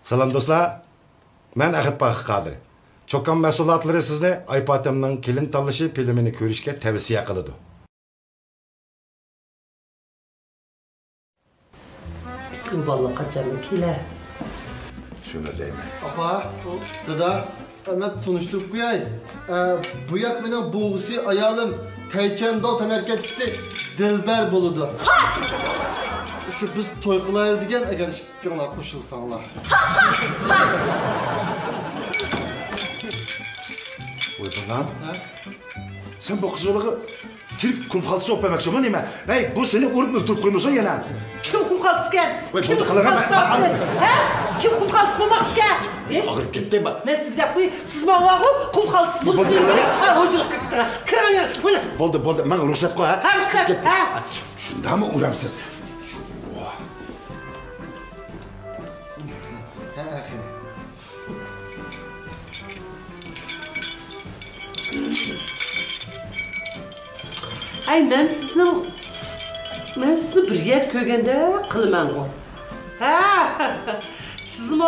Salam dostlar. Ben Ahit Bakı Kadir. Çokan mesulatları sizni Aypatem'nin kelin tanışı filmini görüşke tavsiye kılıdı. Vallahi kaçarım kile. Şunu deyim. Apa, dada, ben tanıştırıp koyayım. Bu yak benim boğusu ayalım, Taycan Dağ tenerketçisi Dilber buludu. Şu biz toy kılayıl degen, eğer şıkkına koşulsanlar. Uygun lan. Sen bu kızılığı Türk kumkaltısı öpmemek mi değil mi? Hey, bu seni uğrup öldürüp koymuyorsun yana. Kim kumkaltısı gel? Vay, Kim burada kalalım, kumkaltısı ben- He? Kim kumkaltısı bulmak gel? Ağırıp gitti bak. Ben sizden koyayım, siz bana var kumkaltısı bulsun. Bu değil ya. Ha, hocalık kıstı. Kıran yer, bu ne? Boldu, ben ruhsat koy ha. Ha, ruhsat, Git. ha. Şunda mı uğramsız? Ay, ben sizni bir yer köygende kılıman o. Ha, siz mi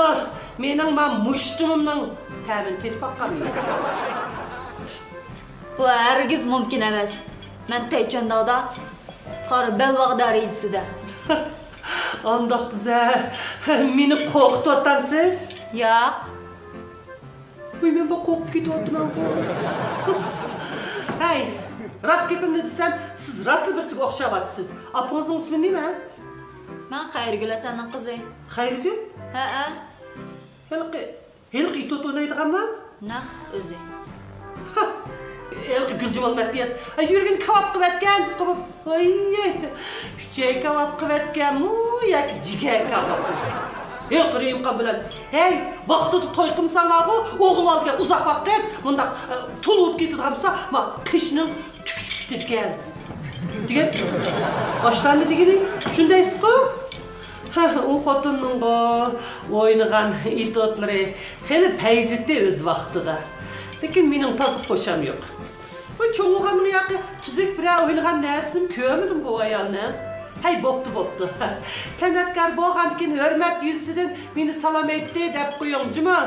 mening muştumumning ta'bini ketib qolganmi? Bu hergiz mümkün emas. Ben Taycan Dağ'da qari belvaq darajasida. Andaqsiz, meni qo'rqitib o'tirsiz. Yo'q. Voy, men qo'rqib ketyapman. Hey, rost gapimni desam, siz rostli birsiga o'xshabyapsiz. Apangizning ismi nima? Men Xayrgul Hasanning qizi. Xayrgul? Ha. Hilqi it o'ynaydiganmi? Naq o'zi. Hilqi Guljimon Matiyas. Yurgin kebab qilib aytgan, qilib. Voy, pichak kebab qilib aytganmi? Yoki jigar kebab? Hilqi qilib bilan. Hey, vaqtida to'y qilsanglar-ku, o'g'il olgan uzoq vaqt, bunda tulib ketadigansa, ma qishning tukishib ketgan. Degan. Boshlandi degani, shundaysiz-ku? O xotinning o'ynagan it o'tlari xeli payzitdi o'z vaqtida. Lekin mening to'siq qo'sham yo'q. Bu cho'g'aning yoqi tuzuk bilan o'ynagan narsim ko'rmadim bu ayolni. Hay, bo'pti. San'atkor bo'lgankin hurmat yuzidan meni salom aytdi deb qo'yingchi-mi?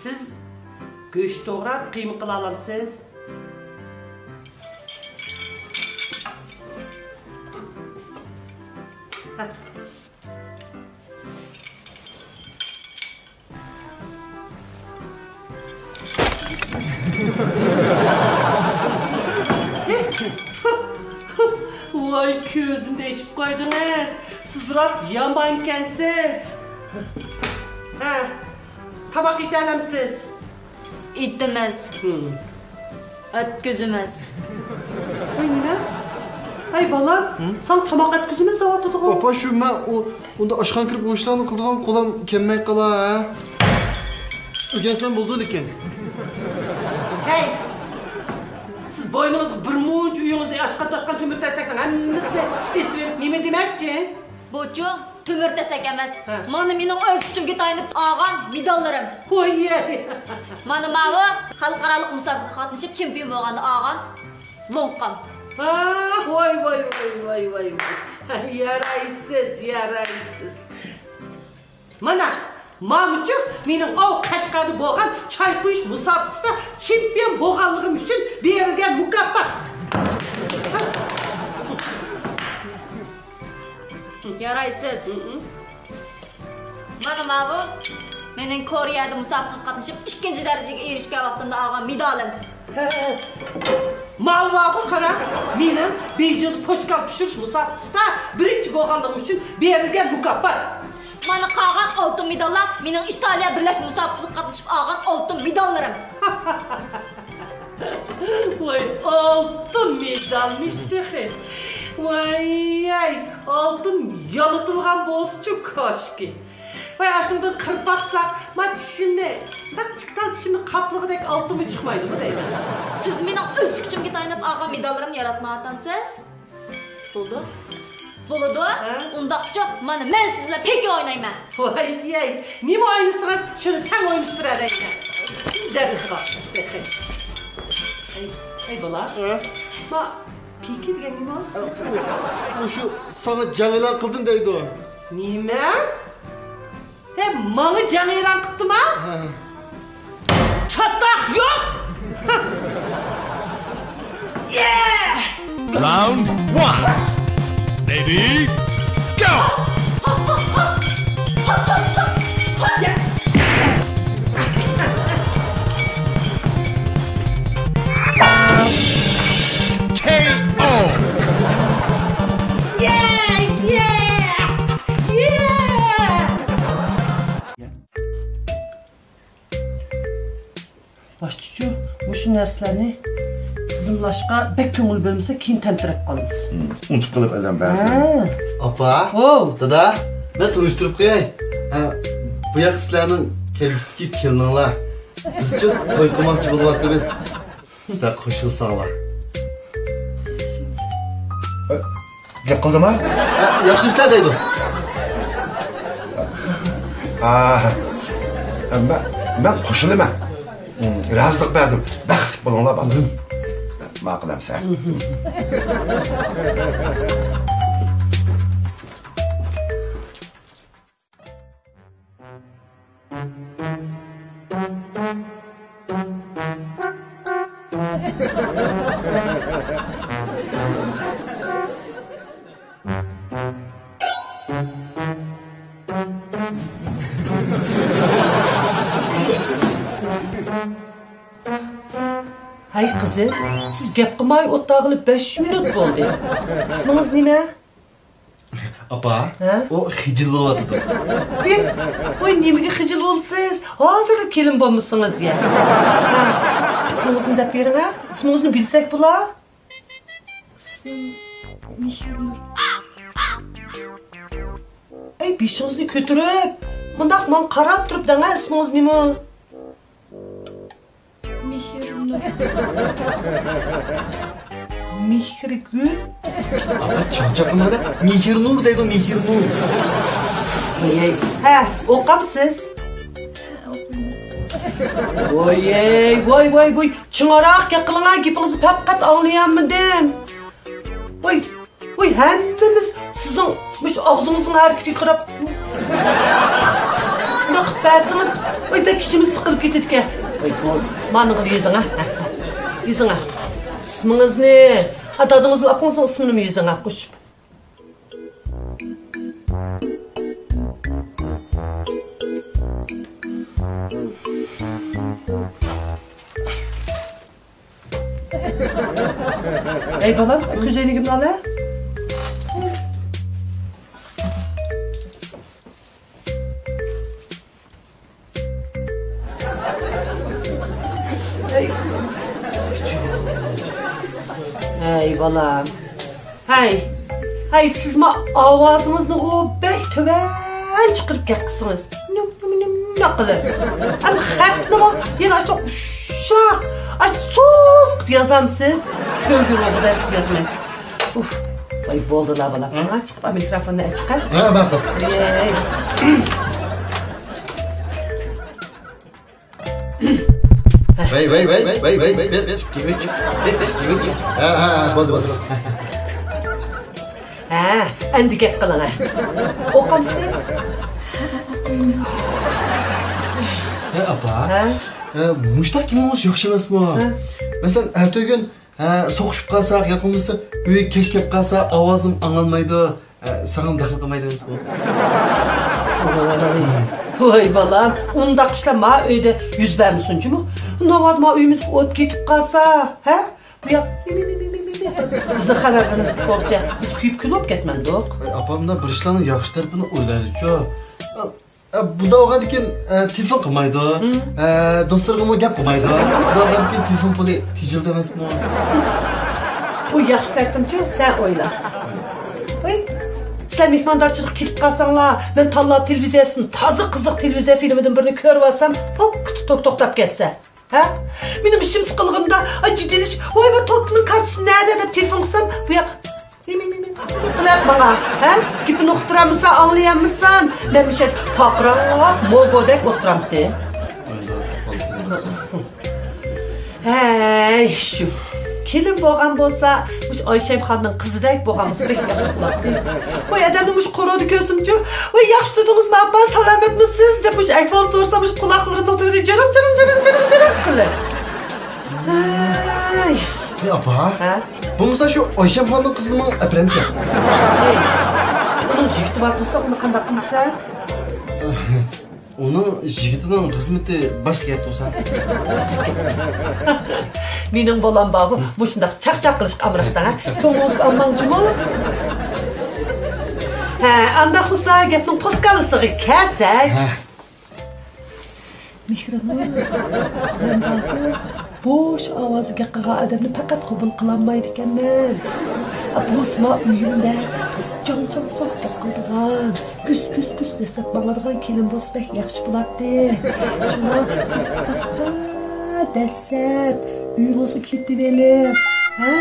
Siz go'sht to'g'rab qiyma qila olasiz? Voy, ko'zimda ichib qo'ydingiz. Siz rost yomon ekansiz. Ha. Tomoq italamsiz? Itimiz. Ötküzümüz. Voy, nima? Ay balam, sen tomoq atkizimiz deyotdi-ku. Apa, şu ben onda aşkan kirip o işlerini kıldığım kolam kemmey kala ha. Ögensen buldu lekin. Hey! Siz boynunuzga bir muncha uyingizda ashqan temir tasakdan hammasi esirib nima demakchi? Buchu tümür desek emas. Mana mening o'z kuchimga tayanib olgan medallarım. Voy! Mana mavi xalqarалық musobaqaga qatnashib chempion bo'lganda olgan lo'nqam. Voy. Yaraysiz. Mana Mamıcı mening Qashqarda bo'lgan choy quyish musobaqasida chempion bo'lganligim uchun berilgan mukofot. Yaraysiz. Mana mavi mening Koreyada musobaqaga qatnashib 2-chi darajaga erishgan vaqtimda olgan medalim. Malvaqo qara, mening Beijingda pochka pishirish musobaqasida 1-chi bo'lganligim uchun berilgan mukofot. Mana qolgan oltin medallar mening Italiya birlashma musobaqasiga qatnashib olgan oltin medallarım. Voy, oltin medalmiş dexe. Voy, oltin yalıtılgan bo'lsa-chi koshki. Voy, ashundan qirpaqsaq, men tishimni, chiqqan tishimni qaplig'idek oltimi chiqmaydi-ku deyman. Siz mening o'z kuchimga tayanib olgan medallarimni yaratmayapsiz? Bo'ladi. Undaqcha mana men sizlar pek o'ynayman. Voy, nima o'ynaysiz? Shuni ham o'ynashtirarayman. Darhol. Hey bola. Ma peki degan nima? O şu sana camiler kıldın deydi o. Nima? Manga jang e'lon qilibdimi? Chataq yo'q. Yeah! Round 1. Ready, go! KO! Yeah! Yeah! Yeah! Başçı, bu narsalarni tizimlashga bek ko'ngil bermasa, keyin tantirab qolamiz. Unutib qolib adam ba'zi. Apa, Oh. dada, ben tanıştırıp koyay. Bu yak sizlerinin kelgüsüdeki kelininglar. Biz için toy qilmoqchi bo'lyapmiz. Sizlar qo'shilsanglar. Gap qildimi? Yaxshi sizlar deydi. Ben qo'shilaman. Razılık berdim. Baxt bo'linglar balam. Ma'qulam sen. Hay qizi, siz gap qilmay o'tag'ilib 5 minut bo'ldi. Ismingiz nima? Apa, o hicil bo'lyapti. Voy, nimaga xijil bo'lsiz? Hozir kelin bo'lmisingiz ya. Ismingizni deb bering, ha? Ismingizni bilsak bo'lar? Ey, beshingizni ko'tarib, bundaq men qarab turibdan, ha? Ismingiz nima? Mehrgul. Apa çağçaqımada Mihirnur deydi, Mihirnur. Ha, o'qamsiz? Voy, ching'aroq gaqilingan gapingizni faqat anglayolmadim. Voy, hammamiz sizning mush og'zingizning harakatiga qarab nima qilib bersangiz, voy, bek ichimiz siqilib ketadi ekan. Voy, mana qilib yezing, ha. İsmingizni, dadingizni olib qo'ysin, ismini yezing, ha, qo'shib. Ey balam, ko'zoynigimni ol, ha? Hey balam. Hey, siz ma ovozimizni bek tuvan chiqirib ketdingiz. Nima qilib? Ama xatni bor, yana shu uşaq. Ay, so'z qilib yozamsiz. Ko'ngilingizda yozmang. Uf, voy bo'ldilar balam. Chiqib, mikrofonni chiqar. Ha, baqib. Vay. Ha, bo'ldi. Ha, endi gap qiling, ha. O'qamsiz? Apa. Mushtaq kimimiz yaxshi emasmi? Masalan, ertaga so'qishib qolsak, yoqimizsa, uy kech kelib qolsa, ovozim anglanmaydi. Sana daxl qilmaydi emasmi? Voy balam, undaq ishlar ma uyda yuz bermisinchimi? Navod ma uyimiz o't ketib qolsa, ha? Bu yoq bizni xabarlanib qo'rcha, biz kuyib kulib ketmandik. Apamda bir ishlarning yaxshi tarafini o'ylaydi-ku. Bu da oğan diken telefon qilmaydi. Do'stlarga gap qilmaydi. Bu oğan diken telefon puli tijil demasmi? Bu yaxshi tarafimchi, sen o'yla. Voy, sizlar mehmondorchilik kelib qolsanglar, men tanlab televiziyasini, toza qiziq televiziya filmidan birini ko'rib olsam, to'xtab ketsa. Ha? Benim işim sıkılığında, ciddiliş, voy ben Tokyo'nun kartısı nerede deb telefon qilsam, bu yoq qilib bana, ha? Gapini uqtiramsan, anglayapmisan? Men bir şey faqrab, mogodek o'tiramdi. Hey, shu. kelin bo'lgan bo'lsa, mush Oyshem xonning qizidek bo'lganimiz pek yaxshi bo'ladi. Voy adamni mush qo'rodi ko'simchi. Voy yaxshi tudingizmi appa, salomatmisiz deb mush ahvol so'rsam mush quloqlarimni o'tirib jirim qilib. Ay. Ya apa? Ha? Bu mesela şu Ayşem Hanım kızının aprensi. Onun jigiti var mısa, onu qanday qilsa? Onu jigitining xizmati boshqa gap bo'lsa. Mening bolam bor, bu shunday chaqchaq qilishga amriqdan, ha. Ko'nglingiz olmangchimi? Ha, anda xusa gapning poskalisiga kelsak. Mehrimon. Boş ovoziga qilgan odamni faqat qabul qilolmaydi ekanman. Abusma uyimda jon qo'rqib qolgan. Kus desa bo'ladigan kelin bo'lsa pek yaxshi bo'ladi. Shuni siz asta desab uyimizga ketib eling. Ha?